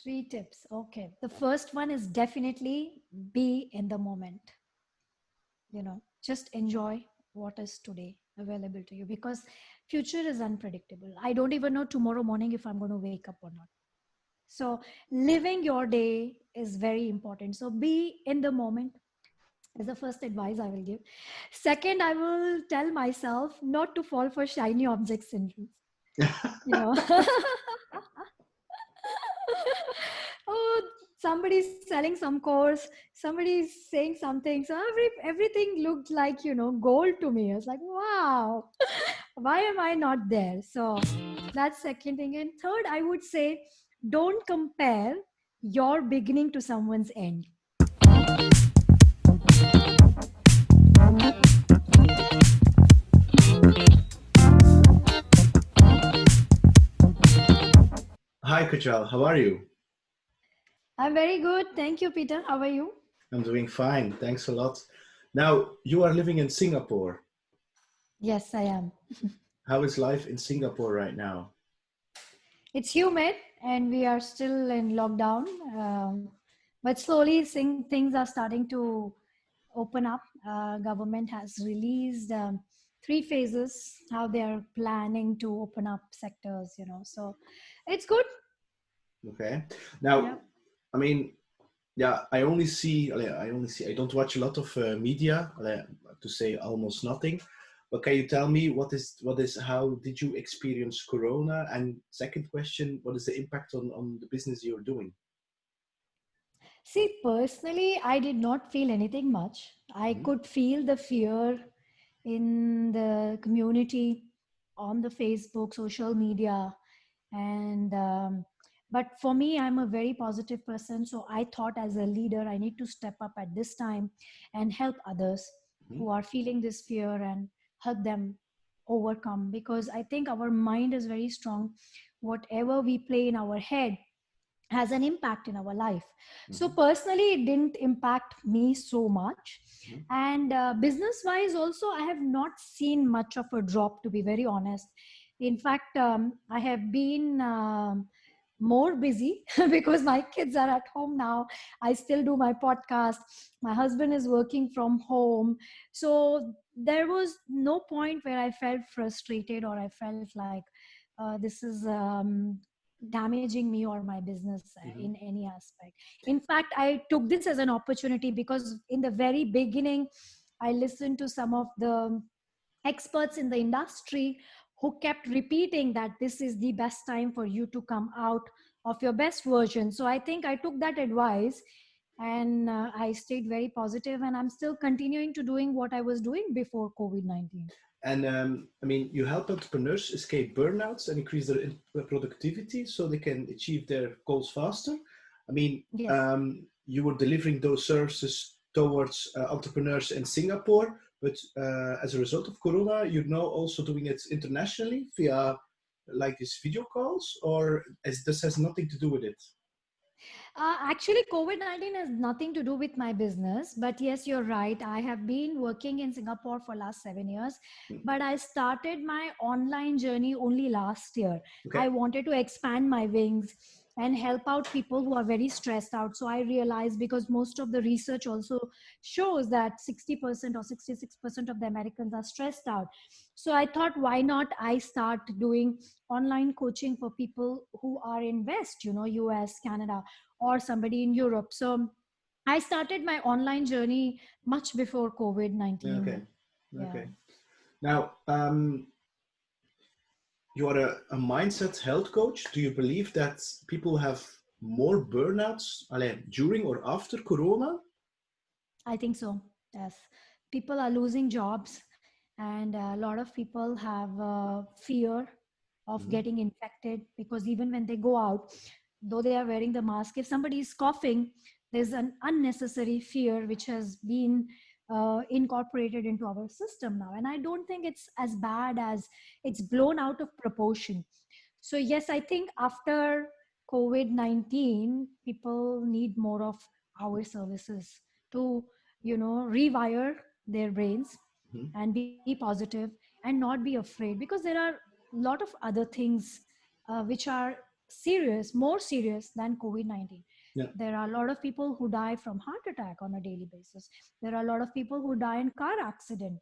Three tips. Okay. The first one is definitely be in the moment. Just enjoy what is today available to you, because future is unpredictable. I don't even know tomorrow morning if I'm going to wake up or not. So living your day is very important. So be in the moment is the first advice I will give. Second, I will tell myself not to fall for shiny object syndrome. You know, oh, somebody's selling some course, somebody's saying something. So everything looked like, gold to me. I was like, wow, why am I not there? So that's second thing. And third, I would say, don't compare your beginning to someone's end. Hi, Kajal. How are you? I'm very good. Thank you, Peter. How are you? I'm doing fine. Thanks a lot. Now, you are living in Singapore. Yes, I am. How is life in Singapore right now? It's humid and we are still in lockdown. But slowly things are starting to open up. Government has released three phases, how they are planning to open up sectors, So it's good. Okay. Yeah. Now, I mean, yeah, I don't watch a lot of media, to say almost nothing. But can you tell me how did you experience Corona? And second question, what is the impact on the business you're doing? See, personally, I did not feel anything much. I Mhm. could feel the fear in the community, on the Facebook, social media, and but for me, I'm a very positive person. So I thought, as a leader, I need to step up at this time and help others Mhm. who are feeling this fear and help them overcome, because I think our mind is very strong. Whatever we play in our head has an impact in our life. So Mhm. personally, it didn't impact me so much. Mhm. And business wise also, I have not seen much of a drop, to be very honest. In fact, I have been more busy because my kids are at home now. I still do my podcast. My husband is working from home. So there was no point where I felt frustrated or I felt like this is damaging me or my business Mhm. in any aspect. In fact, I took this as an opportunity, because in the very beginning, I listened to some of the experts in the industry who kept repeating that this is the best time for you to come out of your best version. So I think I took that advice, and I stayed very positive, and I'm still continuing to doing what I was doing before COVID-19. And I mean, you help entrepreneurs escape burnouts and increase their productivity so they can achieve their goals faster. I mean, Yes. you were delivering those services towards entrepreneurs in Singapore, but as a result of Corona, you're now also doing it internationally via like these video calls, or this has nothing to do with it? Actually, COVID-19 has nothing to do with my business. But yes, you're right. I have been working in Singapore for last 7 years, Hmm. but I started my online journey only last year. Okay. I wanted to expand my wings and help out people who are very stressed out. So I realized, because most of the research also shows that 60% or 66% of the Americans are stressed out. So I thought, why not I start doing online coaching for people who are in West, US, Canada, or somebody in Europe. So I started my online journey much before COVID Yeah, 19. okay. Yeah. Okay. Now, you are a mindset health coach. Do you believe that people have more burnouts during or after Corona? I think so. Yes. People are losing jobs, and a lot of people have fear of Mhm. getting infected, because even when they go out, though they are wearing the mask, if somebody is coughing, there's an unnecessary fear which has been incorporated into our system now. And I don't think it's as bad as it's blown out of proportion. So, yes, I think after COVID 19, people need more of our services to, rewire their brains Mhm. and be positive and not be afraid, because there are a lot of other things which are serious, more serious than COVID-19. Yeah. There are a lot of people who die from heart attack on a daily basis. There are a lot of people who die in car accident,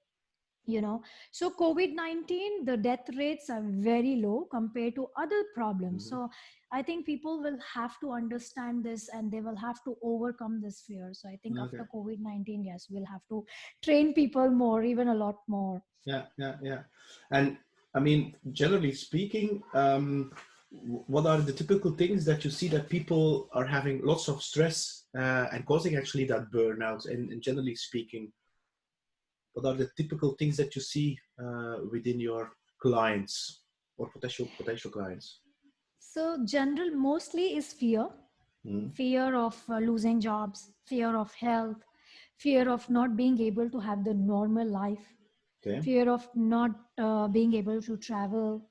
you know. So COVID-19, the death rates are very low compared to other problems. Mhm. So I think people will have to understand this, and they will have to overcome this fear. So I think Okay. after COVID-19, yes, we'll have to train people more, even a lot more. Yeah, yeah, yeah. And I mean, generally speaking, what are the typical things that you see that people are having lots of stress and causing actually that burnout? And generally speaking, what are the typical things that you see within your clients or potential clients? So general mostly is fear, Mm. fear of losing jobs, fear of health, fear of not being able to have the normal life, Okay. fear of not being able to travel.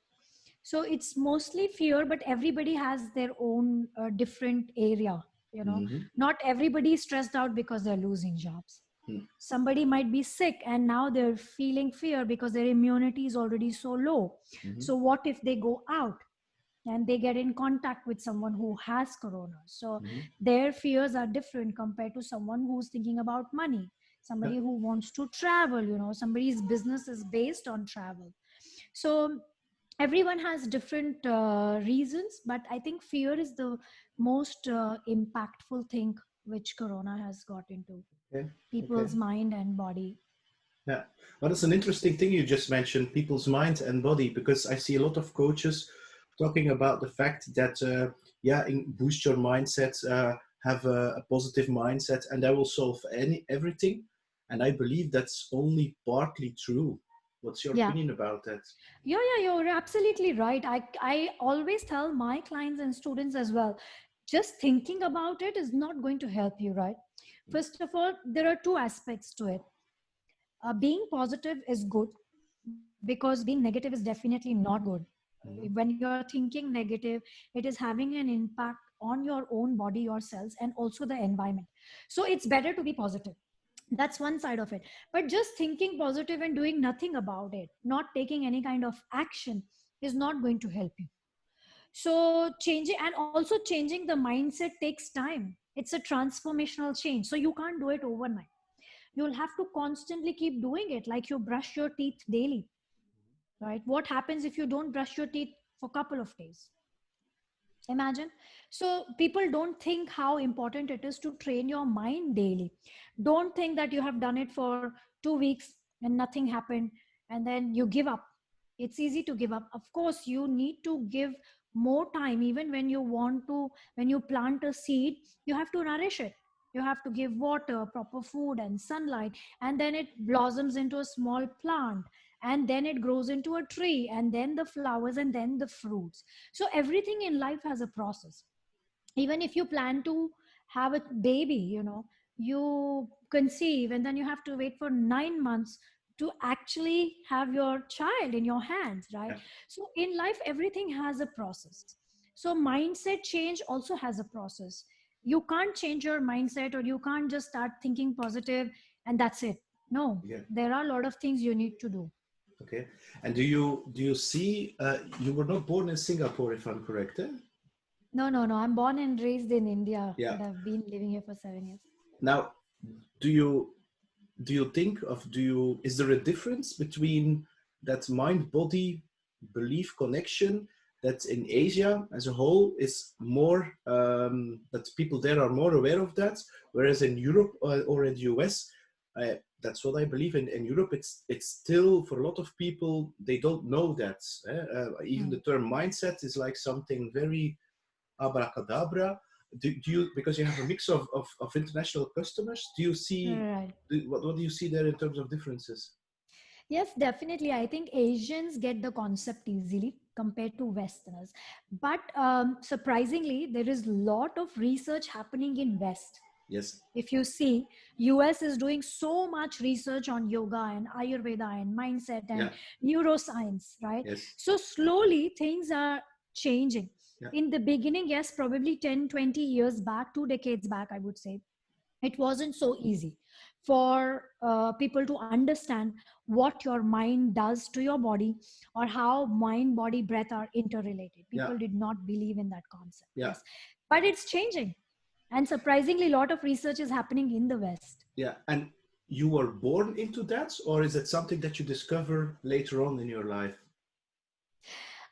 So it's mostly fear, but everybody has their own different area, you know. Hmm. Not everybody is stressed out because they're losing jobs. Mm. Somebody might be sick and now they're feeling fear because their immunity is already so low. Hmm. So what if they go out and they get in contact with someone who has corona? So Hmm. their fears are different compared to someone who's thinking about money, Yeah. somebody who wants to travel, you know, somebody's business is based on travel. So everyone has different reasons, but I think fear is the most impactful thing which corona has got into Okay. Okay. people's mind and body. Yeah. Well, that's an interesting thing you just mentioned, people's mind and body, because I see a lot of coaches talking about the fact that, boost your mindset, have a positive mindset, and that will solve everything. And I believe that's only partly true. What's your Yeah, opinion about that? yeah, you're absolutely right. I always tell my clients and students as well, just thinking about it is not going to help you, right? First of all, there are two aspects to it. Being positive is good, because being negative is definitely not good. Mhm. When you're thinking negative, it is having an impact on your own body, your cells, and also the environment. So it's better to be positive. That's one side of it. But just thinking positive and doing nothing about it, not taking any kind of action, is not going to help you. So changing, and also changing the mindset takes time. It's a transformational change, so you can't do it overnight. You'll have to constantly keep doing it, like you brush your teeth daily, right? What happens if you don't brush your teeth for a couple of days? Imagine. So people don't think how important it is to train your mind daily. Don't think that you have done it for 2 weeks and nothing happened and then you give up. It's easy to give up. Of course, you need to give more time. Even when you want to, when you plant a seed, you have to nourish it. You have to give water, proper food, and sunlight, and then it blossoms into a small plant, and then it grows into a tree, and then the flowers, and then the fruits. So everything in life has a process. Even if you plan to have a baby, you know, you conceive and then you have to wait for 9 months to actually have your child in your hands, right? Yeah. So in life everything has a process. So mindset change also has a process. You can't change your mindset, or you can't just start thinking positive and that's it. No, Yeah. there are a lot of things you need to do. Okay. And do you see? You were not born in Singapore, if I'm correct, eh? No, I'm born and raised in India, Yeah. but I've been living here for 7 years. Now, do you is there a difference between that mind body belief connection that in Asia as a whole is more, that people there are more aware of that, whereas in Europe or in the US, that's what I believe. In Europe, it's still for a lot of people, they don't know that. Even the Hmm. term mindset is like something very abracadabra. Do you, because you have a mix of international customers, do you see, Right. what do you see there in terms of differences? Yes, definitely. I think Asians get the concept easily compared to Westerners. But surprisingly, there is a lot of research happening in West. Yes. If you see, US is doing so much research on yoga and Ayurveda and mindset and Yeah. neuroscience, right? Yes. So slowly things are changing. Yeah. In the beginning, yes, probably 10, 20 years back, 2 decades back, I would say, It wasn't so easy for people to understand what your mind does to your body, or how mind, body, breath are interrelated. Yeah, People did not believe in that concept. yeah, Yes, but it's changing, and surprisingly a lot of research is happening in the West. yeah. And you were born into that, or is it something that you discover later on in your life?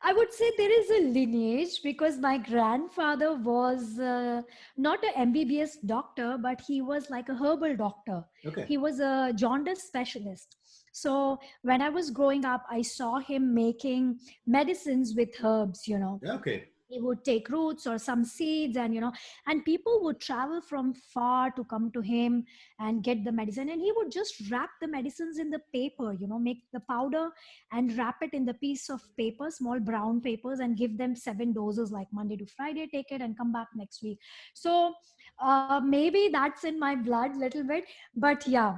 I would say there is a lineage, because my grandfather was not a MBBS doctor, but he was like a herbal doctor. Okay. He was a jaundice specialist. So when I was growing up, I saw him making medicines with herbs, you know. Yeah, okay. He would take roots or some seeds, and and people would travel from far to come to him and get the medicine, and he would just wrap the medicines in the paper, make the powder and wrap it in the piece of paper, small brown papers, and give them 7 doses, like Monday to Friday, take it and come back next week. So maybe that's in my blood little bit. But yeah,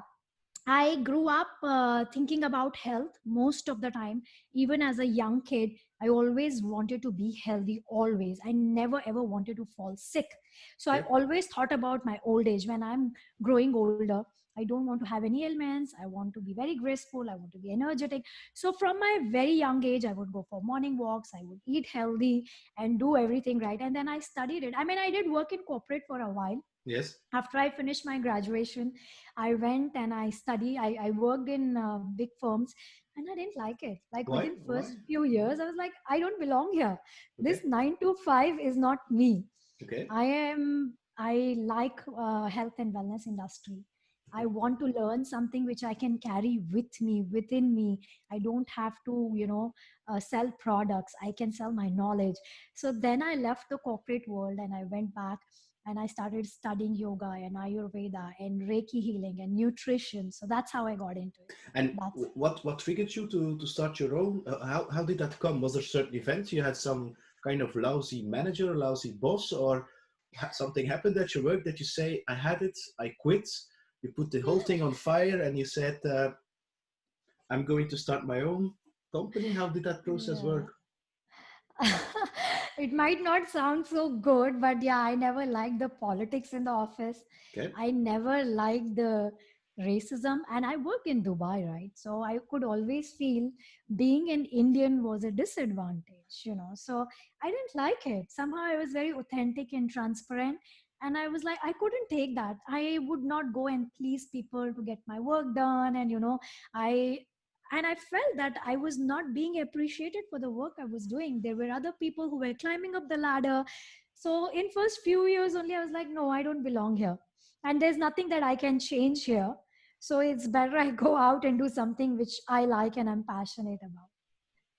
I grew up thinking about health most of the time. Even as a young kid, I always wanted to be healthy, always. I never ever wanted to fall sick. So I Okay. always thought about my old age when I'm growing older. I don't want to have any ailments. I want to be very graceful. I want to be energetic. So from my very young age, I would go for morning walks. I would eat healthy and do everything right. And then I studied it. I mean, I did work in corporate for a while. Yes. After I finished my graduation, I went and I worked in big firms, and I didn't like it. Like Why? within Why? first few years, I was like, I don't belong here. This Okay. 9 to 5 is not me. Okay. I like health and wellness industry. I Okay. want to learn something which I can carry with me, within me. I don't have to, sell products. I can sell my knowledge. So then I left the corporate world and I went back and I started studying yoga and Ayurveda and Reiki healing and nutrition. So that's how I got into it. And That's what triggered you to start your own? How did that come? Was there certain events you had some kind of lousy manager, lousy boss, or something happened at your work that you say, I had it, I quit. You put the whole thing on fire, and you said, I'm going to start my own company. How did that process yeah. work? It might not sound so good, but yeah, I never liked the politics in the office. Okay. I never liked the racism, and I work in Dubai, right? So I could always feel being an Indian was a disadvantage, So I didn't like it. Somehow I was very authentic and transparent. And I was like, I couldn't take that. I would not go and please people to get my work done. And, I and I felt that I was not being appreciated for the work I was doing. There were other people who were climbing up the ladder. So in first few years only, I was like, no, I don't belong here, and there's nothing that I can change here. So it's better I go out and do something which I like and I'm passionate about.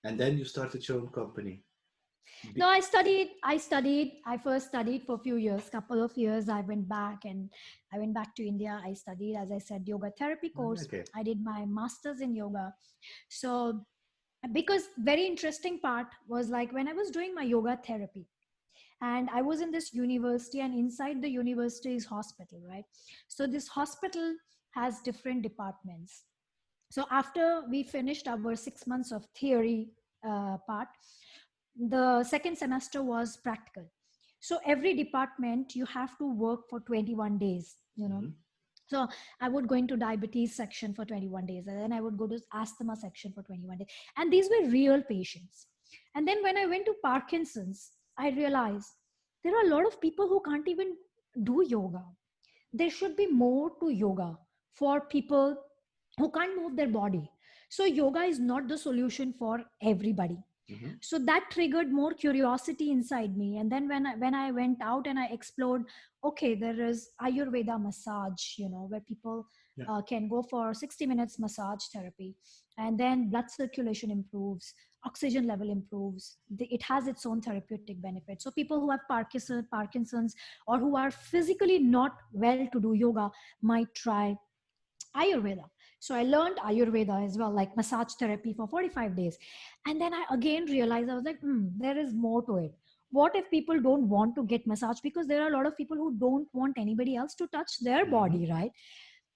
And then you started your own company. No, Be- I first studied for a few years, couple of years. I went back to India. I studied, as I said, yoga therapy course. okay. I did my master's in yoga. So because very interesting part was like when I was doing my yoga therapy, and I was in this university, and inside the university is hospital, right? So this hospital has different departments. So after we finished our 6 months of theory part, the second semester was practical. So every department you have to work for 21 days, Hmm. So I would go into diabetes section for 21 days, and then I would go to asthma section for 21 days. And these were real patients. And then when I went to Parkinson's, I realized there are a lot of people who can't even do yoga. There should be more to yoga for people who can't move their body. So yoga is not the solution for everybody. Hmm. So that triggered more curiosity inside me. And then when I went out and I explored, okay, there is Ayurveda massage, where people Yeah. can go for 60 minutes massage therapy, and then blood circulation improves, oxygen level improves. It has its own therapeutic benefits. So people who have Parkinson's, or who are physically not well to do yoga, might try Ayurveda. So I learned Ayurveda as well, like massage therapy for 45 days. And then I again realized, I was like, there is more to it. What if people don't want to get massage? Because there are a lot of people who don't want anybody else to touch their Hmm. body, right?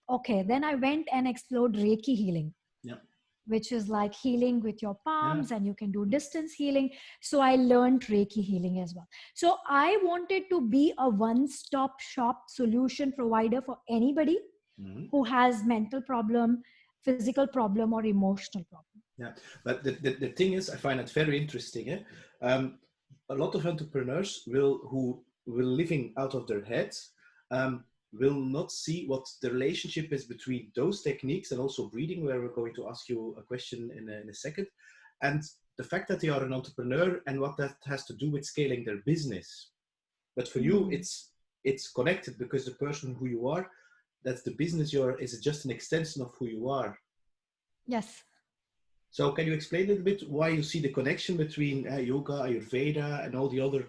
Okay, then I went and explored Reiki healing. Yeah. which is like healing with your Yeah. palms, and you can do distance healing. So I learned Reiki healing as well. So I wanted to be a one stop shop solution provider for anybody Mhm. who has mental problem, physical problem, or emotional problem. Yeah, but the thing is, I find it very interesting. A lot of entrepreneurs who will living out of their heads will not see what the relationship is between those techniques and also breathing, where we're going to ask you a question in a second, and the fact that they are an entrepreneur and what that has to do with scaling their business. But for you, Hmm. it's connected because the person who you are, that's the business you are, is just an extension of who you are. Yes. So can you explain a little bit why you see the connection between yoga, Ayurveda, and all the other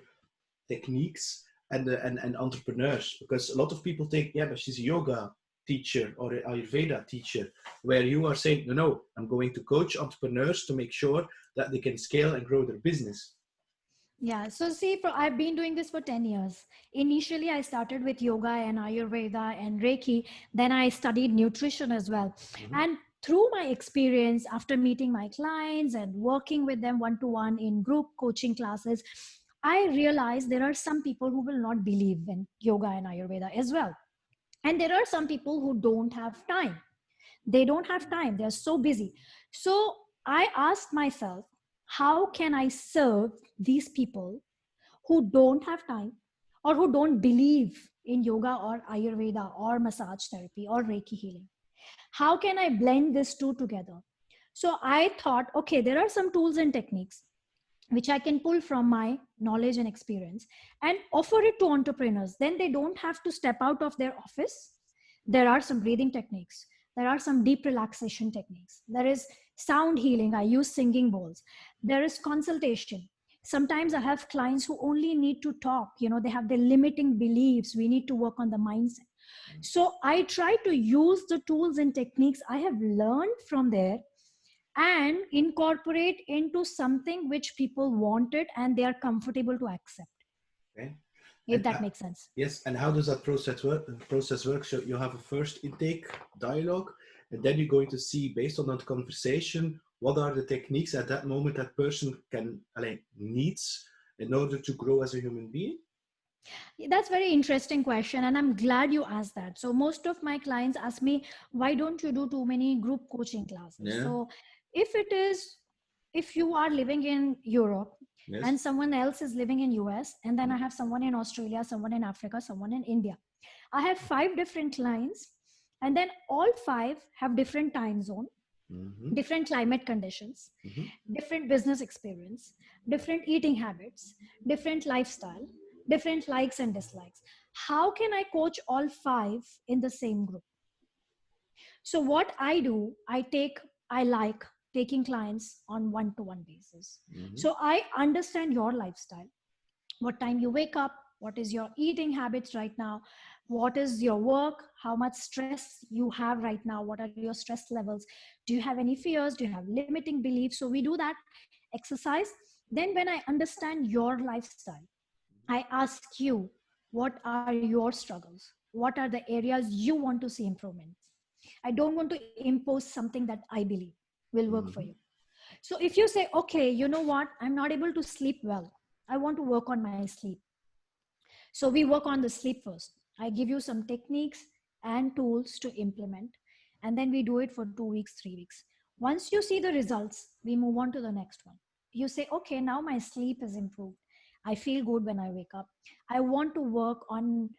techniques and entrepreneurs? Because a lot of people think, yeah, but she's a yoga teacher or an Ayurveda teacher, where you are saying, no, no, I'm going to coach entrepreneurs to make sure that they can scale and grow their business. Yeah. So see, I've been doing this for 10 years. Initially, I started with yoga and Ayurveda and Reiki. Then I studied nutrition as well. Mm-hmm. And through my experience, after meeting my clients and working with them one to one in group coaching classes, I realized there are some people who will not believe in yoga and Ayurveda as well. And there are some people who don't have time. They don't have time. They're so busy. So I asked myself, how can I serve these people who don't have time or who don't believe in yoga or Ayurveda or massage therapy or Reiki healing? How can I blend these two together? So I thought, okay, there are some tools and techniques which I can pull from my knowledge and experience and offer it to entrepreneurs. Then they don't have to step out of their office. There are some breathing techniques. There are some deep relaxation techniques. There is sound healing. I use singing bowls. There is consultation. Sometimes I have clients who only need to talk. They have their limiting beliefs. We need to work on the mindset. So I try to use the tools and techniques I have learned from there and incorporate into something which people wanted and they are comfortable to accept, Okay. if And that makes sense. yes, and how does that process work? So you have a first intake dialogue, and then you're going to see, based on that conversation, what are the techniques at that moment that person can needs in order to grow as a human being. That's very interesting question, and I'm glad you asked that. So most of my clients ask me, why don't you do too many group coaching classes? Yeah. So if you are living in Europe Yes. and someone else is living in US, and then I have someone in Australia, someone in Africa, someone in India, I have 5 different clients, and then all 5 have different time zone, Mm-hmm. different climate conditions, Mm-hmm. different business experience, different eating habits, different lifestyle, different likes and dislikes. How can I coach all 5 in the same group? So what I do, I like taking clients on one to one basis. Mm-hmm. So I understand your lifestyle, what time you wake up, what is your eating habits right now, what is your work, how much stress you have right now, what are your stress levels, do you have any fears, do you have limiting beliefs? So we do that exercise. Then when I understand your lifestyle, I ask you, what are your struggles, what are the areas you want to see improvements. I don't want to impose something that I believe will work for Mm-hmm. you. So if you say, okay, you know what, I'm not able to sleep well, I want to work on my sleep. So we work on the sleep first. I give you some techniques and tools to implement, and then we do it for 2 weeks, 3 weeks. Once you see the results, we move on to the next one. You say, okay, now my sleep is improved. I feel good when I wake up. I want to work on,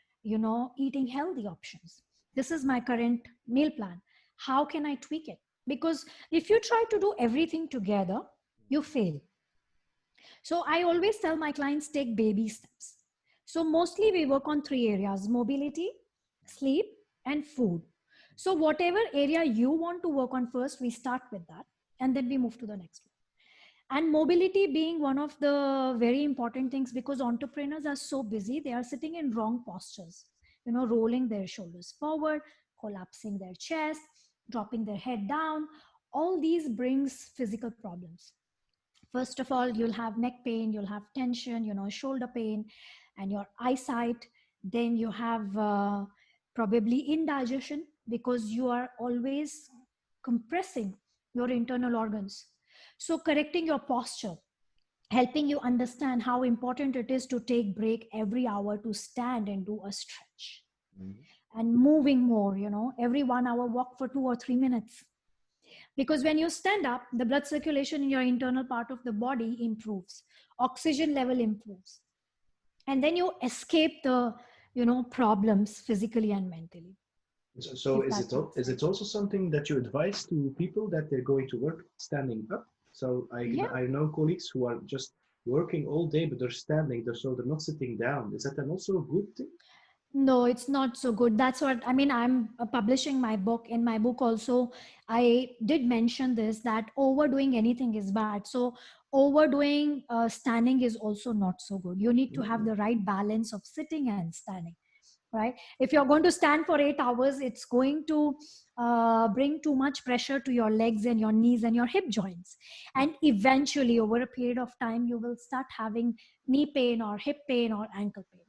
eating healthy options. This is my current meal plan. How can I tweak it? Because if you try to do everything together, you fail. So I always tell my clients, take baby steps. So mostly we work on 3 areas: mobility, sleep, and food. So whatever area you want to work on first, we start with that and then we move to the next one. And mobility being one of the very important things, because entrepreneurs are so busy, they are sitting in wrong postures, rolling their shoulders forward, collapsing their chest, dropping their head down. All these brings physical problems. First of all, you'll have neck pain, you'll have tension, shoulder pain, and your eyesight. Then you have probably indigestion, because you are always compressing your internal organs. So correcting your posture, helping you understand how important it is to take break every hour to stand and do a stretch, Mhm. and moving more, every 1 hour walk for 2 or 3 minutes. Because when you stand up, the blood circulation in your internal part of the body improves, oxygen level improves, and then you escape the problems physically and mentally, So if that makes is it sense. also something that you advise to people that they're going to work standing up? So Yeah. I know colleagues who are just working all day, but they're standing, so they're not sitting down. Is that then also a good thing? No, it's not so good. That's what I mean. I'm publishing my book. In my book, also, I did mention this, that overdoing anything is bad. So, overdoing standing is also not so good. You need to have Mm. the right balance of sitting and standing, right? If you're going to stand for 8 hours, it's going to bring too much pressure to your legs and your knees and your hip joints. And eventually, over a period of time, you will start having knee pain or hip pain or ankle pain.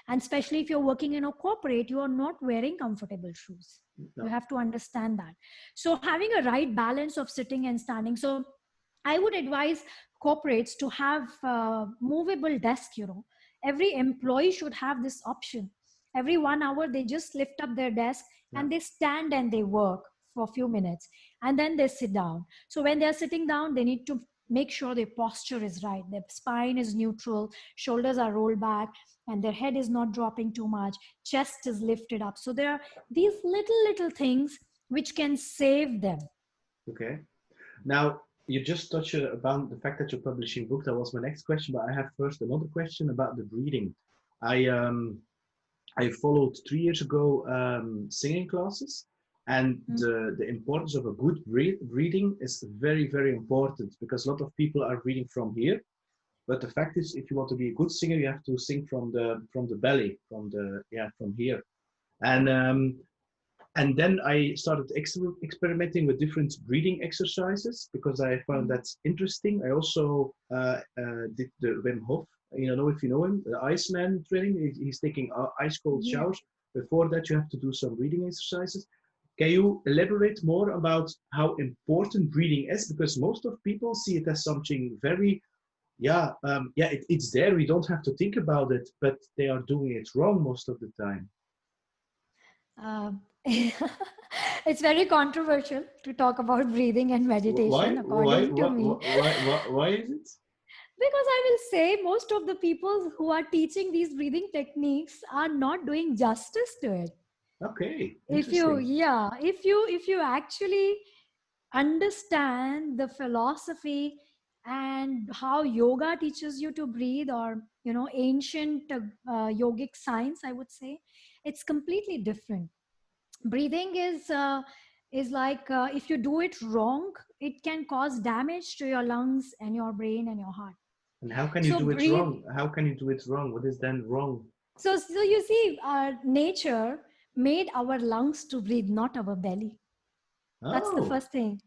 And especially if you're working in a corporate, you are not wearing comfortable shoes. You No. have to understand that. So having a right balance of sitting and standing. So I would advise corporates to have movable desk. Every employee should have this option. Every 1 hour, they just lift up their desk Yeah. and they stand and they work for a few minutes, and then they sit down. So when they're sitting down, they need to make sure their posture is right, their spine is neutral, shoulders are rolled back, and their head is not dropping too much, chest is lifted up. So there are these little things which can save them. Okay. Now, you just touched about the fact that you're publishing book. That was my next question, but I have first another question about the breathing. I I followed 3 years ago singing classes, and Mm. the importance of a good breathing is very important because a lot of people are breathing from here. But the fact is, if you want to be a good singer, you have to sing from the belly, from here. And then I started experimenting with different breathing exercises because I found Mm. that interesting. I also did the Wim Hof. You know, if you know him, the Iceman training. He's taking ice cold Yeah. showers. Before that, you have to do some breathing exercises. Can you elaborate more about how important breathing is? Because most of people see it as something very, it's there. We don't have to think about it, but they are doing it wrong most of the time. It's very controversial to talk about breathing and Why? meditation, Why? according to me. Why is it? Because I will say most of the people who are teaching these breathing techniques are not doing justice to it. Okay, If you, interesting. yeah, if you actually understand the philosophy and how yoga teaches you to breathe, or ancient yogic science, I would say it's completely different. Breathing is like, if you do it wrong, it can cause damage to your lungs and your brain and your heart. And how can you So do it breathe. wrong? How can you do it wrong? What is then wrong? So you see, nature made our lungs to breathe, not our belly. That's the Oh, first thing.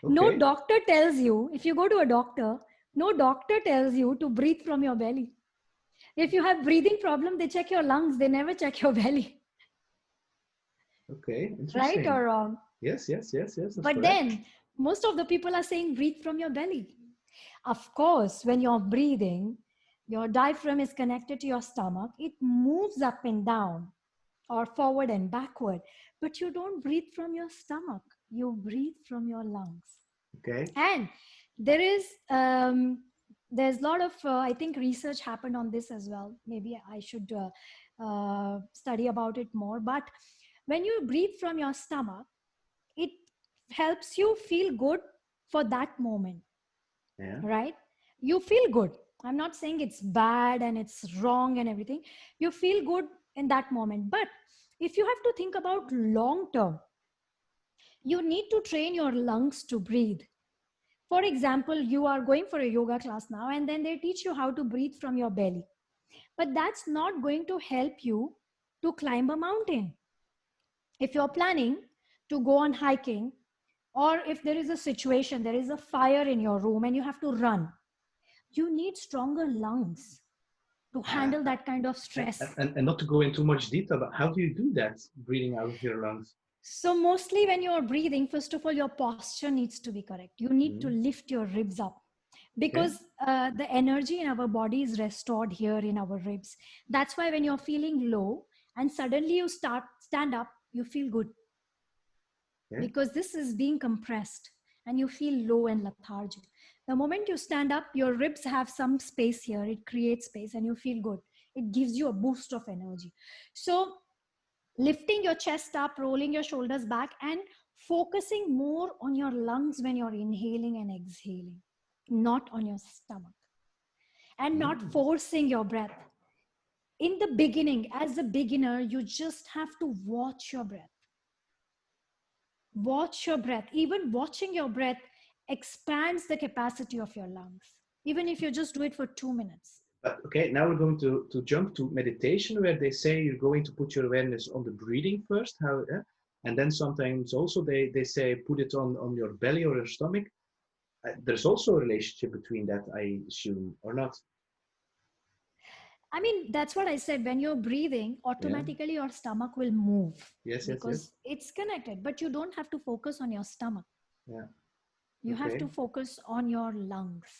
No okay, doctor tells you, if you go to a doctor, no doctor tells you to breathe from your belly. If you have breathing problem, they check your lungs, they never check your belly. okay, Right interesting. or wrong? Yes, that's But correct. then most of the people are saying breathe from your belly. Of course, when you're breathing, your diaphragm is connected to your stomach. It moves up and down or forward and backward, but you don't breathe from your stomach. You breathe from your lungs. Okay, And there is there's a lot of I think research happened on this as well. Maybe I should study about it more. But when you breathe from your stomach, it helps you feel good for that moment, yeah, right? You feel good. I'm not saying it's bad and it's wrong and everything. You feel good in that moment. But if you have to think about long term, you need to train your lungs to breathe. For example, you are going for a yoga class now, and then they teach you how to breathe from your belly. But that's not going to help you to climb a mountain. If you're planning to go on hiking, or if there is a situation, there is a fire in your room and you have to run, you need stronger lungs to uh, handle that kind of stress. and not to go into much detail, but how do you do that? Breathing out of your lungs. So mostly when you're breathing, first of all, your posture needs to be correct. You need to Mm. lift your ribs up, Okay. because the energy in our body is restored here in our ribs. That's why when you're feeling low and suddenly you start stand up, you feel good, Okay. because this is being compressed and you feel low and lethargic. The moment you stand up, your ribs have some space here, it creates space and you feel good. It gives you a boost of energy. So lifting your chest up, rolling your shoulders back, and focusing more on your lungs when you're inhaling and exhaling, not on your stomach, and not Mm. forcing your breath. In the beginning, as a beginner, you just have to watch your breath. Watch your breath. Even watching your breath expands the capacity of your lungs, even if you just do it for 2 minutes. But okay, now we're going to jump to meditation, where they say you're going to put your awareness on the breathing first, how, and then sometimes also they say put it on your belly or your stomach. There's also a relationship between that, I assume, or not? I mean, that's what I said. When you're breathing, Yeah. automatically your stomach will move Yes. Yes. Yes. because it's connected, but you don't have to focus on your stomach. Yeah. You have Okay. to focus on your lungs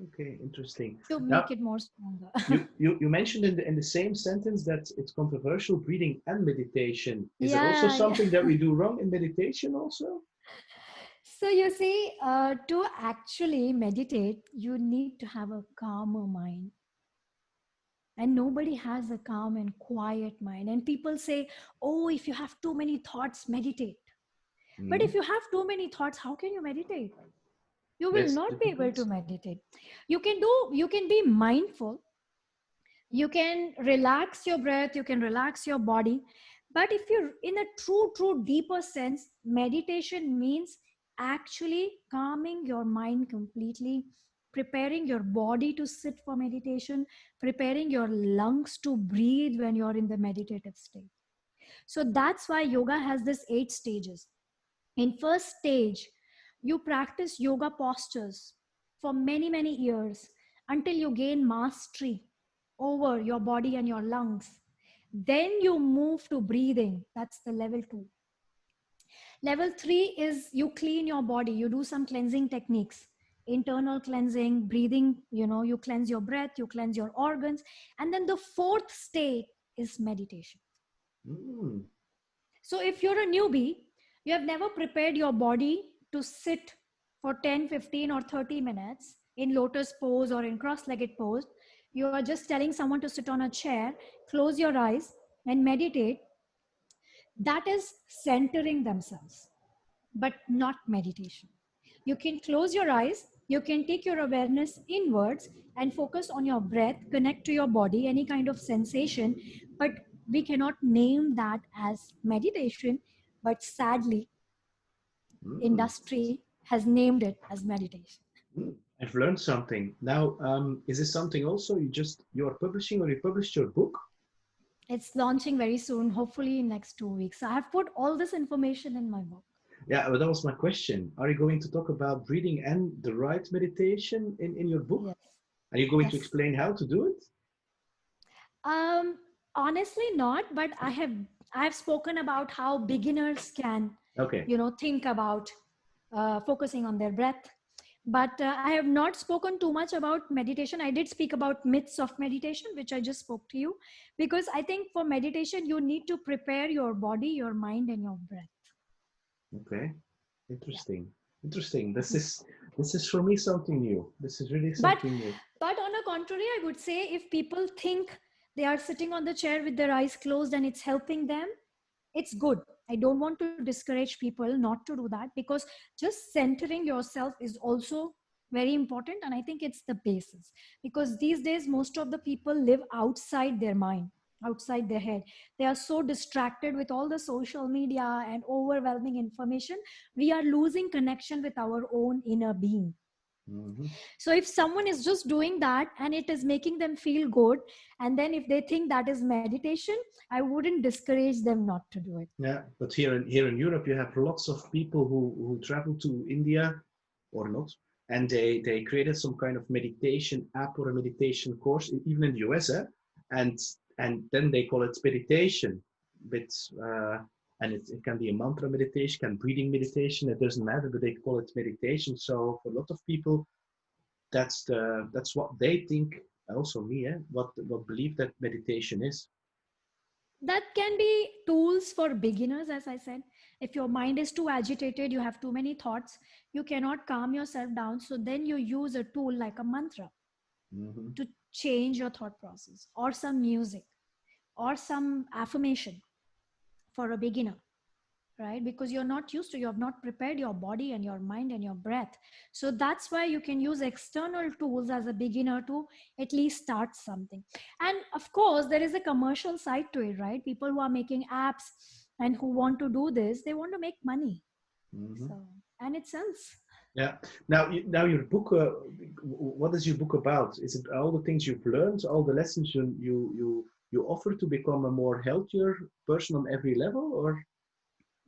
Okay. Interesting. to Now, make it more stronger. you mentioned in the same sentence that it's controversial, breathing and meditation. Is it also Yeah, yeah. something that we do wrong in meditation also? So you see, to actually meditate, you need to have a calmer mind. And nobody has a calm and quiet mind. And people say, oh, if you have too many thoughts, meditate. But if Mm. you have too many thoughts, how can you meditate? You will That's not be able to difficult. meditate. You can be mindful, you can relax your breath, you can relax your body. But if you're in a true deeper sense, meditation means actually calming your mind completely, preparing your body to sit for meditation, preparing your lungs to breathe when you're in the meditative state. So that's why yoga has this 8 stages. In first stage, you practice yoga postures for many years until you gain mastery over your body and your lungs. Then you move to breathing. That's the level 2. Level 3 is you clean your body. You do some cleansing techniques, internal cleansing, breathing, you cleanse your breath, you cleanse your organs. And then the fourth state is meditation. Mm. So if you're a newbie, you have never prepared your body to sit for 10, 15, or 30 minutes in lotus pose or in cross-legged pose. You are just telling someone to sit on a chair, close your eyes and meditate. That is centering themselves, but not meditation. You can close your eyes, you can take your awareness inwards and focus on your breath, connect to your body, any kind of sensation, but we cannot name that as meditation. But sadly, Mm. industry has named it as meditation. Mm. I've learned something. Now, is this something also you're publishing, or you published your book? It's launching very soon, hopefully in next 2 weeks. So I have put all this information in my book. Yeah, but that was my question. Are you going to talk about breathing and the right meditation in your book? Yes. Are you going to Yes. explain how to do it? Um, Honestly not, but I have spoken about how beginners can, Okay. think about focusing on their breath. But I have not spoken too much about meditation. I did speak about myths of meditation, which I just spoke to you, because I think for meditation you need to prepare your body, your mind, and your breath. Okay. Yeah. Interesting. Interesting. This is for me something new. This is really But something new. but on the contrary, I would say if people think they are sitting on the chair with their eyes closed and it's helping them, it's good. I don't want to discourage people not to do that, because just centering yourself is also very important. And I think it's the basis, because these days most of the people live outside their mind, outside their head. They are so distracted with all the social media and overwhelming information. We are losing connection with our own inner being. Hmm. So if someone is just doing that and it is making them feel good, and then if they think that is meditation, I wouldn't discourage them not to do it. Yeah, but here in Europe, you have lots of people who travel to India or not, and they created some kind of meditation app or a meditation course, even in the US, and and then they call it meditation. But and it can be a mantra meditation, can breathing meditation. It doesn't matter, but they call it meditation. So for a lot of people, that's what they think. And also me, what believe that meditation is. That can be tools for beginners, as I said. If your mind is too agitated, you have too many thoughts, you cannot calm yourself down. So then you use a tool like a mantra Hmm. to change your thought process, or some music, or some affirmation for a beginner, right? Because you're not used to, you have not prepared your body and your mind and your breath. So that's why you can use external tools as a beginner to at least start something. And of course there is a commercial side to it, right? People who are making apps and who want to do this, they want to make money. Hmm. So, and it sells. Yeah. Now, now your book. What is your book about? Is it all the things you've learned, all the lessons you offer to become a more healthier person on every level, or?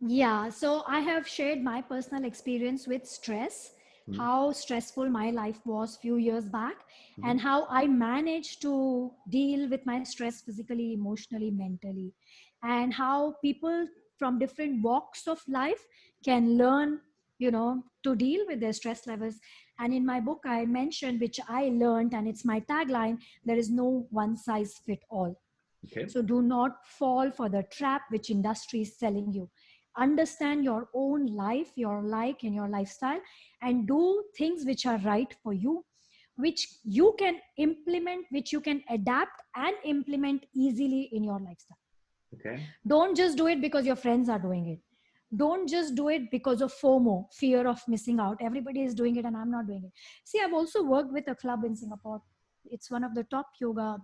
Yeah, so I have shared my personal experience with stress, Mhm. how stressful my life was few years back, Mhm. and how I managed to deal with my stress physically, emotionally, mentally, and how people from different walks of life can learn, to deal with their stress levels. And in my book, I mentioned, which I learned, and it's my tagline, there is no one size fit all. Okay. So do not fall for the trap which industry is selling you. Understand your own life, your like and your lifestyle, and do things which are right for you, which you can implement, which you can adapt and implement easily in your lifestyle. Okay. Don't just do it because your friends are doing it. Don't just do it because of FOMO, fear of missing out. Everybody is doing it and I'm not doing it. See, I've also worked with a club in Singapore. It's one of the top yoga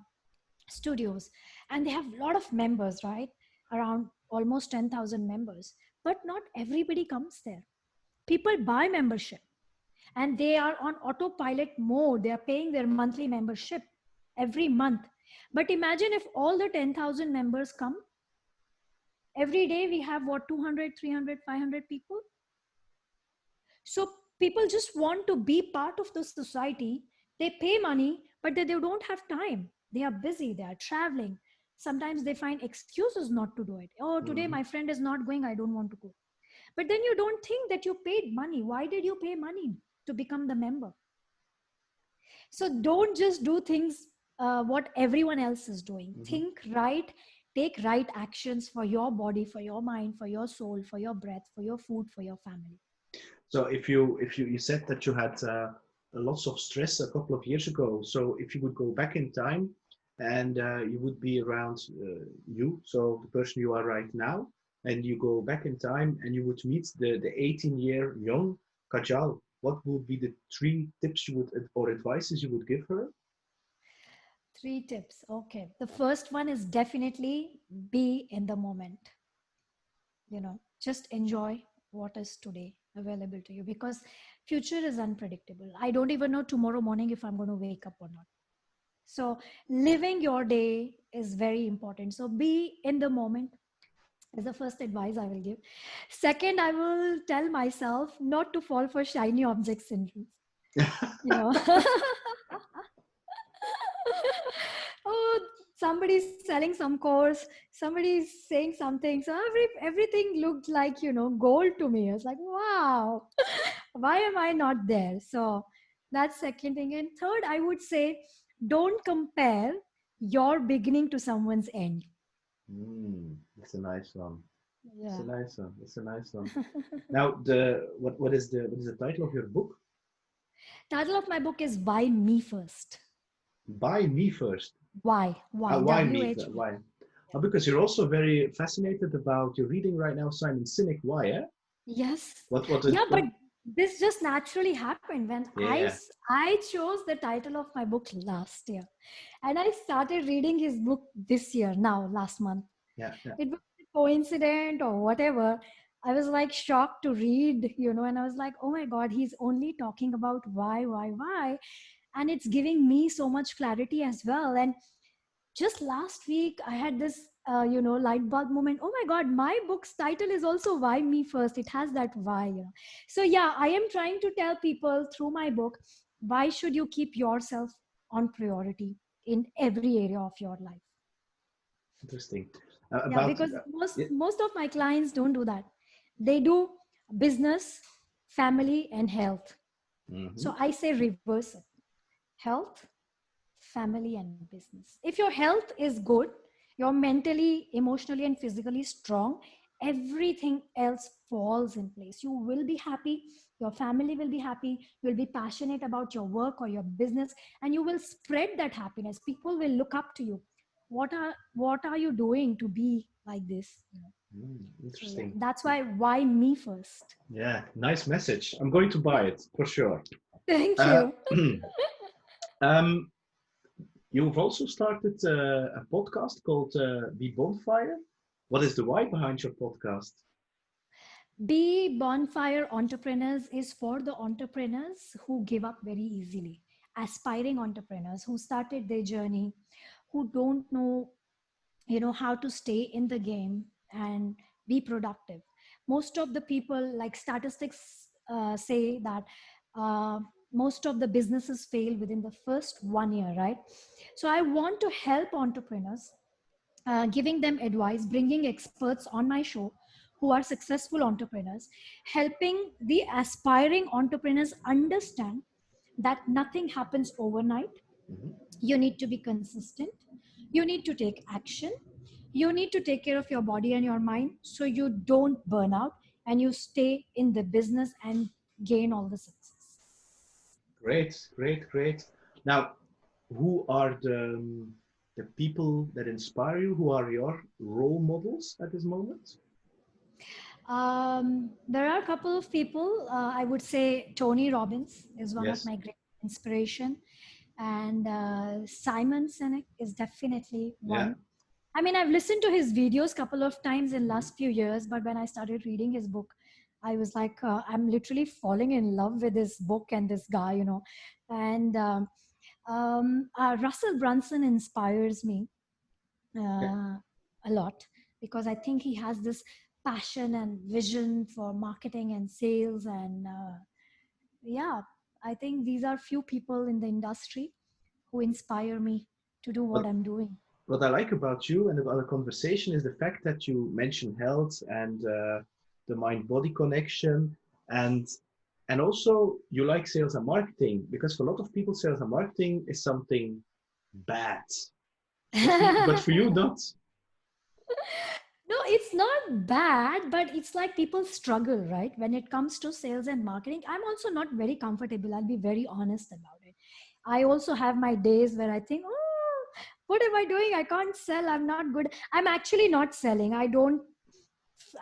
studios, and they have a lot of members, right? Around almost 10,000 members. But not everybody comes there. People buy membership and they are on autopilot mode. They are paying their monthly membership every month. But imagine if all the 10,000 members come every day. We have what, 200, 300, 500 people. So people just want to be part of the society. They pay money, but they don't have time. They are busy, they are traveling. Sometimes they find excuses not to do it. Oh, today Mhm. my friend is not going, I don't want to go. But then you don't think that you paid money. Why did you pay money to become the member? So don't just do things what everyone else is doing. Mhm. Think right, take right actions for your body, for your mind, for your soul, for your breath, for your food, for your family. So if you said that you had lots of stress a couple of years ago. So if you would go back in time and you would be around you, so the person you are right now, and you go back in time and you would meet the 18-year young Kajal, what would be the three tips you would or advices you would give her? 3 tips. Okay. The first one is definitely be in the moment. Just enjoy what is today available to you, because future is unpredictable. I don't even know tomorrow morning if I'm going to wake up or not. So living your day is very important. So be in the moment is the first advice I will give. Second, I will tell myself not to fall for shiny object syndrome. You know, oh, somebody's selling some course, somebody's saying something. So everything looked like, gold to me. I was like, wow, why am I not there? So that's second thing. And third, I would say, don't compare your beginning to someone's end. That's a nice one. It's a Yeah. nice one. It's a nice one. Now, what is the title of your book? Title of my book is Why Me First. Buy Me First. Why? Why? Why me? WH. Why? Yeah. Because you're also very fascinated about. You're reading right now Simon Sinek. Why? Eh? Yes. What? Yeah, but What? this just naturally happened when Yeah. I chose the title of my book last year, and I started reading his book this year, now last month. Yeah. Yeah. It was a coincidence or whatever. I was like shocked to read, and I was like, oh my God, he's only talking about why. And it's giving me so much clarity as well. And just last week I had this light bulb moment. Oh my God, my book's title is also Why Me First. It has that why. So yeah, I am trying to tell people through my book, why should you keep yourself on priority in every area of your life. Interesting. Yeah, about because yeah. most of my clients don't do that. They do business, family, and health. Mhm. So I say reverse it. Health, family, and business. If your health is good, you're mentally, emotionally, and physically strong, everything else falls in place. You will be happy, your family will be happy, you'll be passionate about your work or your business, and you will spread that happiness. People will look up to you. What are you doing to be like this? So yeah, Interesting. that's why me first. Yeah, nice message. I'm going to buy it for sure. Thank Uh, you. um, you've also started a podcast called Be Bonfire. What is the why behind your podcast? Be Bonfire Entrepreneurs is for the entrepreneurs who give up very easily, aspiring entrepreneurs who started their journey, who don't know, how to stay in the game and be productive. Most of the people, like statistics say that most of the businesses fail within the first 1 year, right? So I want to help entrepreneurs, giving them advice, bringing experts on my show who are successful entrepreneurs, helping the aspiring entrepreneurs understand that nothing happens overnight. Mhm. You need to be consistent, you need to take action, you need to take care of your body and your mind so you don't burn out and you stay in the business and gain all the success. Great, great, great. Now, who are the people that inspire you? Who are your role models at this moment? There are a couple of people. I would say Tony Robbins is one of Yes. my great inspiration, and Simon Sinek is definitely Yeah. one. I mean, I've listened to his videos couple of times in last few years, but when I started reading his book, I was like, I'm literally falling in love with this book and this guy. And Russell Brunson inspires me Yeah. a lot because I think he has this passion and vision for marketing and sales. And yeah, I think these are few people in the industry who inspire me to do what What I'm doing. what I like about you and about the conversation is the fact that you mention health and the mind-body connection, and also you like sales and marketing, because for a lot of people, sales and marketing is something bad. But for you, not. No, it's not bad, but it's like people struggle, right? When it comes to sales and marketing, I'm also not very comfortable. I'll be very honest about it. I also have my days where I think, oh, what am I doing? I can't sell. I'm not good. I'm actually not selling.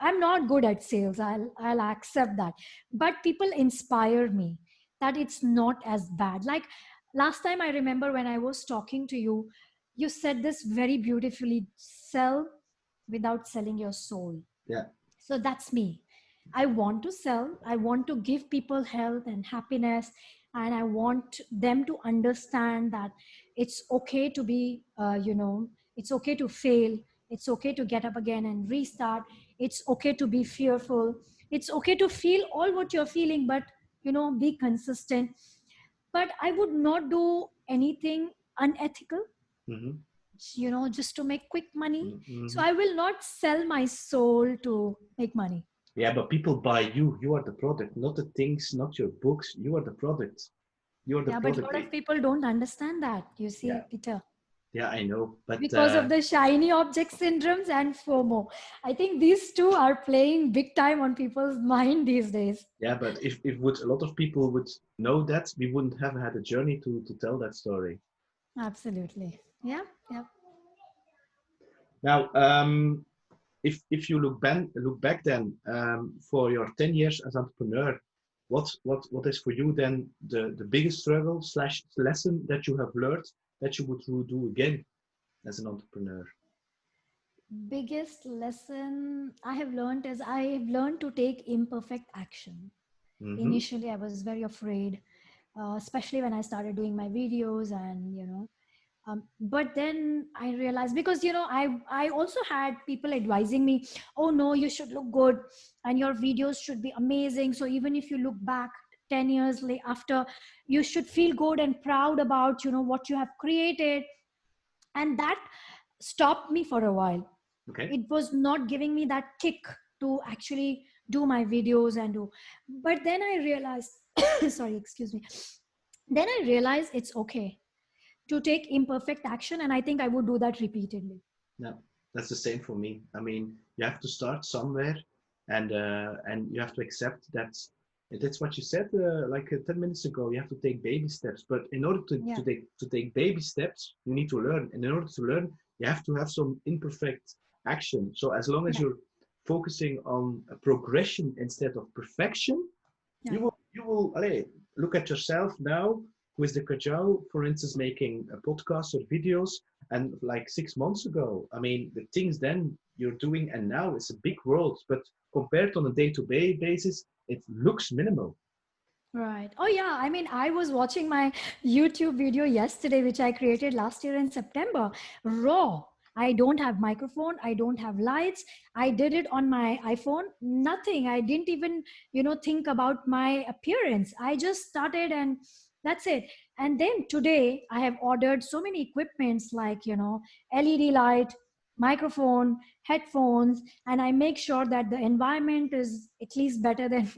I'm not good at sales. I'll accept that. But people inspire me that it's not as bad. Like last time I remember when I was talking to you, you said this very beautifully: sell without selling your soul. Yeah. So that's me. I want to sell, I want to give people health and happiness, and I want them to understand that it's okay to be, it's okay to fail, it's okay to get up again and restart, it's okay to be fearful, it's okay to feel all what you're feeling, but be consistent. But I would not do anything unethical, Hmm. just to make quick money. So Hmm. I will not sell my soul to make money. Yeah, but people buy you. You are the product, not the things, not your books. You are the product. You are the Yeah, but a product. lot of people don't understand that, you Yeah, see, Peter, yeah, I know. But because of the shiny object syndromes and FOMO. I think these two are playing big time on people's mind these days. yeah, but if would a lot of people would know that, we wouldn't have had a journey to tell that story. Absolutely. Yeah, yeah. Now, if you look back then, for your 10 years as entrepreneur, what is for you then the biggest struggle slash lesson that you have learned that you would do again as an entrepreneur? Biggest lesson I have learned is I have learned to take imperfect action. Mm-hmm. Initially, I was very afraid, especially when I started doing my videos and, but then I realized, because I also had people advising me, oh no, you should look good and your videos should be amazing, so even if you look back 10 years after, you should feel good and proud about what you have created. And that stopped me for a while. Okay. It was not giving me that kick to actually do my videos and do. But then I realized, sorry, excuse me. Then I realized it's okay to take imperfect action, and I think I would do that repeatedly. Yeah, that's the same for me. I mean, you have to start somewhere, and you have to accept that. That's what you said 10 minutes ago. You have to take baby steps, but in order Yeah, to take baby steps, you need to learn. And in order to learn, you have to have some imperfect action. So as long as right, you're focusing on a progression instead of perfection, right. you will allez, look at yourself now with the Kajal, for instance, making a podcast or videos, and like 6 months ago, I mean, the things then you're doing and now it's a big world, but compared on a day-to-day basis, it looks minimal. Right. Oh, yeah. I mean, I was watching my YouTube video yesterday, which I created last year in September. Raw. I don't have microphone. I don't have lights. I did it on my iPhone. Nothing. I didn't even, think about my appearance. I just started and that's it. And then today I have ordered so many equipments like, LED light, microphone, headphones, and I make sure that the environment is at least better than,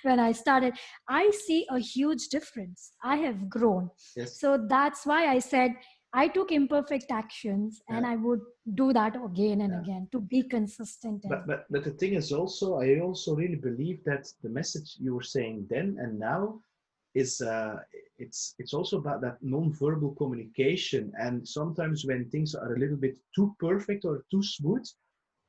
when I started. I see a huge difference. I have grown. Yes. So that's why I said I took imperfect actions Yeah. and I would do that again and Yeah. again to be consistent. And But the thing is also, I also really believe that the message you were saying then and now is it's also about that non-verbal communication. And sometimes when things are a little bit too perfect or too smooth,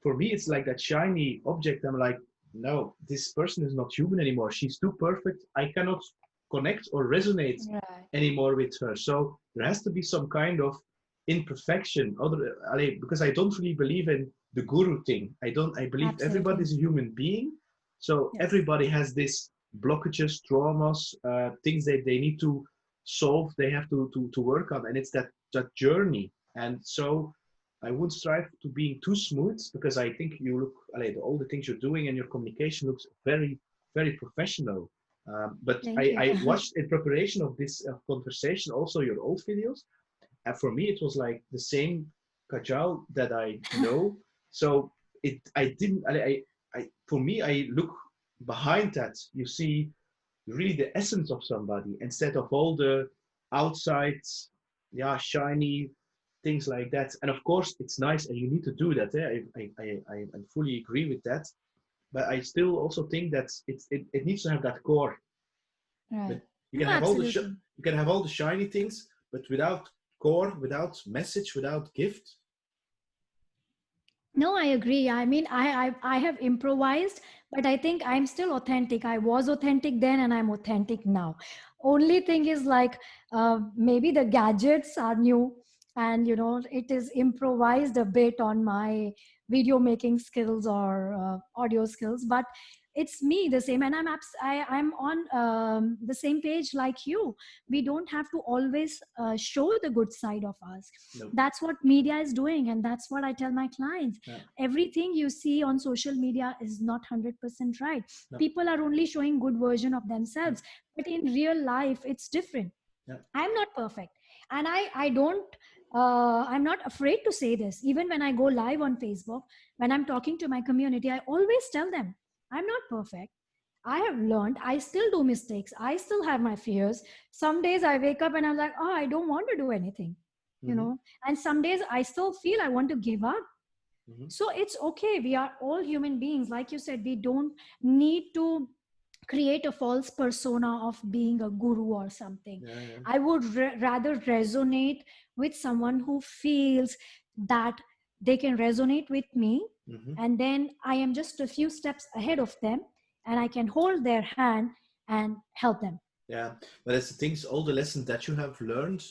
for me it's like that shiny object. I'm like, no, this person is not human anymore. She's too perfect. I cannot connect or resonate right. anymore with her. So there has to be some kind of imperfection. Because I don't really believe in the guru thing. I believe everybody Absolutely. is a human being. So Yes. everybody has this blockages, traumas, things that they need to solve, they have to work on. And it's that journey. And so I wouldn't strive to being too smooth, because I think you look, all the things you're doing and your communication looks very, very professional. But Thank you. I watched in preparation of this conversation also your old videos, and for me it was like the same Kajal that I know. So I didn't for me, I look behind that, you see really the essence of somebody instead of all the outside, yeah, shiny things like that. And of course it's nice and you need to do that, eh? I fully agree with that, but I still also think that it needs to have that core. But Right. you No, can have all the absolutely. you can have all the shiny things, but without core, without message, without gift. No, I agree. I mean, I have improvised, but I think I'm still authentic. I was authentic then, and I'm authentic now. Only thing is like maybe the gadgets are new, and it is improvised a bit on my video making skills or audio skills. But it's me the same, and I'm on the same page like you. We don't have to always show the good side of us. No. That's what media is doing, and that's what I tell my clients. Yeah. Everything you see on social media is not 100% right. No. People are only showing good version of themselves, but in real life it's different. Yeah. I'm not perfect, and I don't I'm not afraid to say this. Even when I go live on Facebook, when I'm talking to my community, I always tell them I'm not perfect. I have learned. I still do mistakes. I still have my fears. Some days I wake up and I'm like, oh, I don't want to do anything, Mm-hmm. and some days I still feel I want to give up. Mm-hmm. So it's okay. We are all human beings. Like you said, we don't need to create a false persona of being a guru or something. Yeah, yeah. I would rather resonate with someone who feels that they can resonate with me, Mm-hmm. and then I am just a few steps ahead of them, and I can hold their hand and help them. Yeah, but it's the things, all the lessons that you have learned.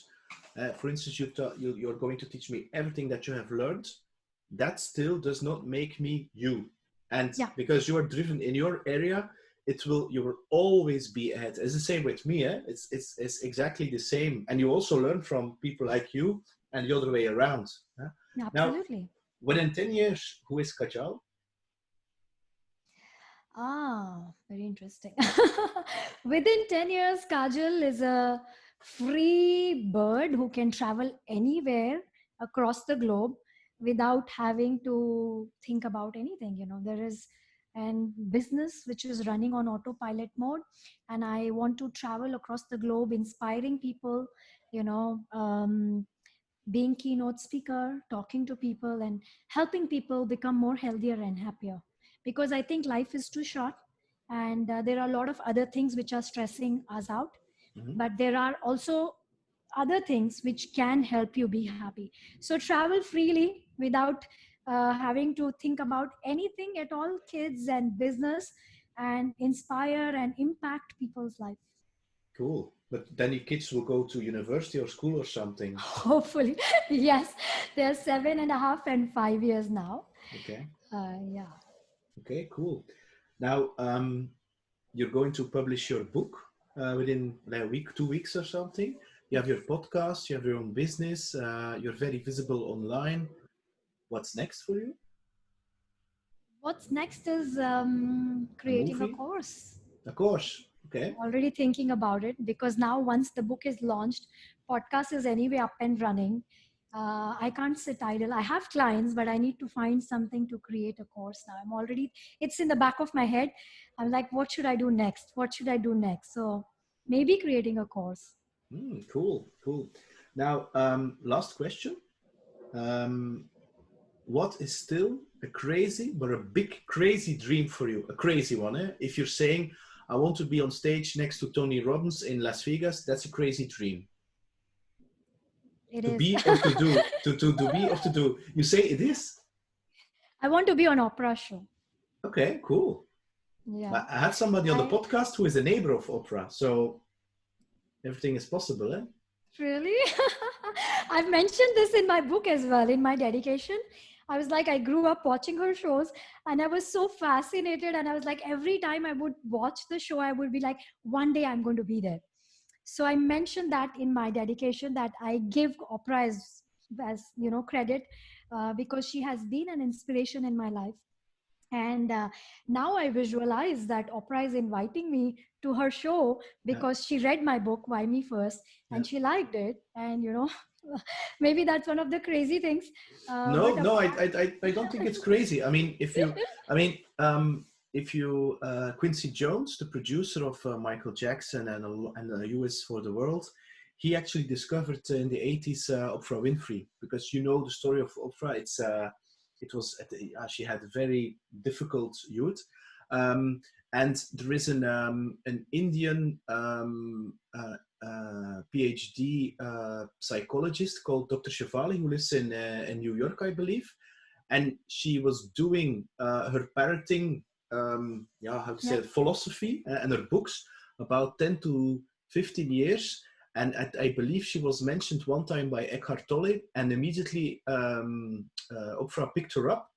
For instance, you're going to teach me everything that you have learned. That still does not make me you. And Yeah. because you are driven in your area, you will always be ahead. It's the same with me. It's exactly the same. And you also learn from people like you and the other way around. Now, Absolutely. within 10 years, who is Kajal? Ah, very interesting. Within 10 years, Kajal is a free bird who can travel anywhere across the globe without having to think about anything. There is an business which is running on autopilot mode, and I want to travel across the globe inspiring people, you know being keynote speaker, talking to people and helping people become more healthier and happier, because I think life is too short, and there are a lot of other things which are stressing us out, Mhm. but there are also other things which can help you be happy. So travel freely without having to think about anything at all, kids and business, and inspire and impact people's life. Cool. But then your kids will go to university or school or something. Hopefully. Yes, they're 7.5 and 5 years now. Okay. Yeah. Okay, cool. Now, you're going to publish your book within like, a week, 2 weeks or something. You have Yes. your podcast, you have your own business, you're very visible online. What's next for you? What's next is A creating a movie? course. Of course. Okay. Already thinking about it, because now once the book is launched, podcast is anyway up and running. I can't sit idle. I have clients, but I need to find something to create a course now. It's in the back of my head. I'm like, what should I do next? What should I do next? So maybe creating a course. Cool, cool. Now, last question. Um, what is still a crazy but a big crazy dream for you? A crazy one, eh? If you're saying, I want to be on stage next to Tony Robbins in Las Vegas, that's a crazy dream. It To is. be or to do? To be or to do? You say it is? I want to be on opera show. Okay, cool. Yeah. I had somebody on the I podcast who is a neighbor of opera, so everything is possible, eh? really, I've mentioned this in my book as well, in my dedication. I was like, I grew up watching her shows and I was so fascinated. And I was like, every time I would watch the show, I would be like, one day I'm going to be there. So I mentioned that in my dedication, that I give opera as credit, because she has been an inspiration in my life. And now I visualize that opera is inviting me to her show Yeah, because she read my book, Why Me First, yeah. and she liked it. And maybe that's one of the crazy things. No, But no, apart, I don't think it's crazy. I mean, I mean, if you, Quincy Jones, the producer of Michael Jackson and US for the World, he actually discovered in the 80s Oprah Winfrey, because you know the story of Oprah. It was she had a very difficult youth, um, and there is an Indian PhD psychologist called Dr. Shefali, who lives in New York, I believe. And she was doing her parenting, yeah, how to say yeah. it, philosophy and her books about 10 to 15 years. And I believe she was mentioned one time by Eckhart Tolle, and immediately Oprah picked her up.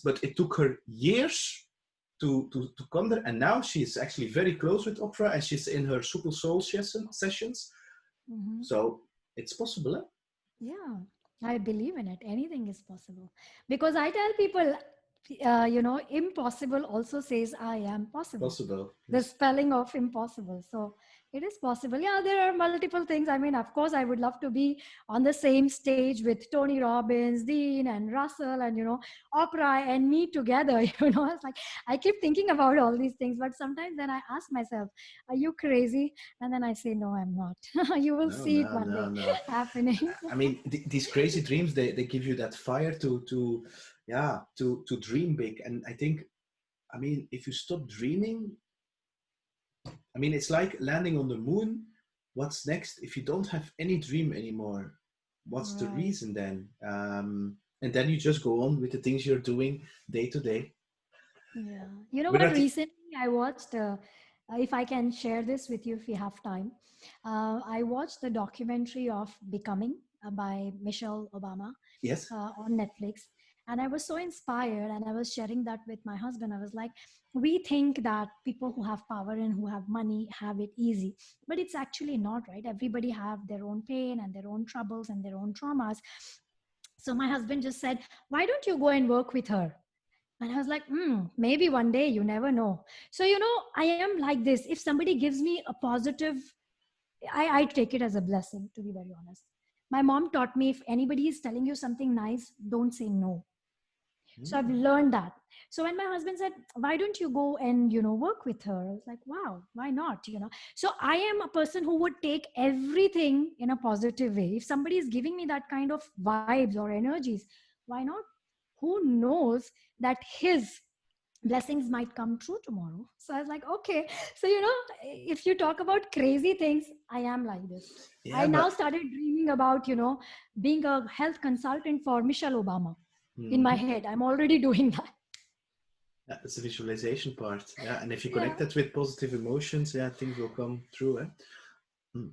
But it took her years to come there. And now she's actually very close with Oprah, and she's in her Super Soul sessions. Mhm. So it's possible, eh? Yeah, I believe in it. Anything is possible. Because I tell people, impossible also says I am possible. Possible, The yes. spelling of impossible. So it is possible. Yeah, there are multiple things. I mean, of course, I would love to be on the same stage with Tony Robbins, Dean, and Russell, and Oprah and me together. It's like I keep thinking about all these things, but sometimes then I ask myself, "Are you crazy?" And then I say, "No, I'm not." You will No, see it no, one no, day no. happening. I mean, these crazy dreams, they give you that fire to yeah, to dream big. And I think, I mean, if you stop dreaming, I mean, it's like landing on the moon. What's next? If you don't have any dream anymore, what's the Right. reason then? And then you just go on with the things you're doing day to day. Yeah. You know what? Without the, Recently, I watched, if I can share this with you if we have time, I watched the documentary of Becoming by Michelle Obama yes, on Netflix. And I was so inspired, and I was sharing that with my husband. I was like, we think that people who have power and who have money have it easy, but it's actually not, right? Everybody have their own pain and their own troubles and their own traumas. So my husband just said, why don't you go and work with her? And I was like, maybe one day, you never know. So, I am like this. If somebody gives me a positive, I take it as a blessing, to be very honest. My mom taught me if anybody is telling you something nice, don't say no. So I've Mm. learned that. So when my husband said, why don't you go and, work with her? I was like, wow, why not? So I am a person who would take everything in a positive way. If somebody is giving me that kind of vibes or energies, why not? Who knows that his blessings might come true tomorrow. So I was like, okay. So, if you talk about crazy things, I am like this. I Yeah, now but started dreaming about, being a health consultant for Michelle Obama in my mhm. head. I'm already doing that. Yeah, it's the visualization part. Yeah, and if you Yeah. connect that with positive emotions, yeah, things will come true. Eh? Mm.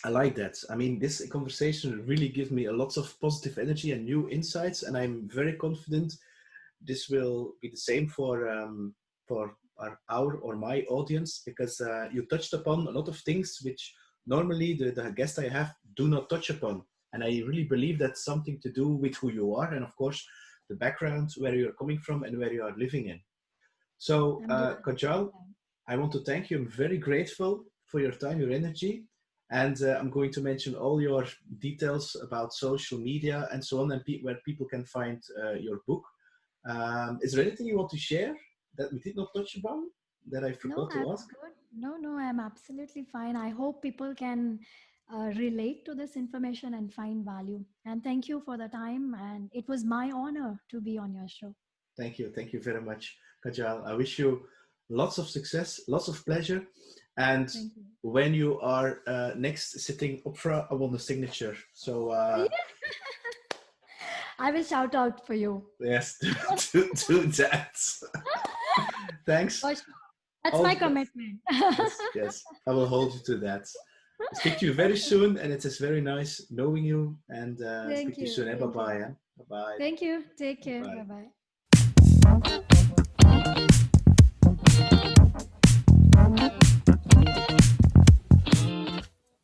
I like that. I mean, this conversation really gives me a lot of positive energy and new insights, and I'm very confident this will be the same for our or my audience because you touched upon a lot of things which normally the guests I have do not touch upon, and I really believe that's something to do with who you are and of course the background where you're coming from and where you are living in. So, I'm glad. Kajal, I want to thank you. I'm very grateful for your time, your energy. And I'm going to mention all your details about social media and so on, and where people can find your book. Is there anything you want to share that we did not touch upon that I No, forgot I'm to ask? good. No, I'm absolutely fine. I hope people can relate to this information and find value. And thank you for the time. And it was my honor to be on your show. Thank you. Thank you very much, Kajal. I wish you lots of success, lots of pleasure. And Thank you. when you are next sitting opera, I want a signature. So, I will shout out for you. yes, do that. Thanks. For sure. That's All my the best. commitment. Yes, yes. I will hold you to that. Speak to you very soon, and it is very nice knowing you. And speak Thank to you you. soon. Bye Thank you. bye. Bye bye. Thank you. Take care. Bye. Bye bye.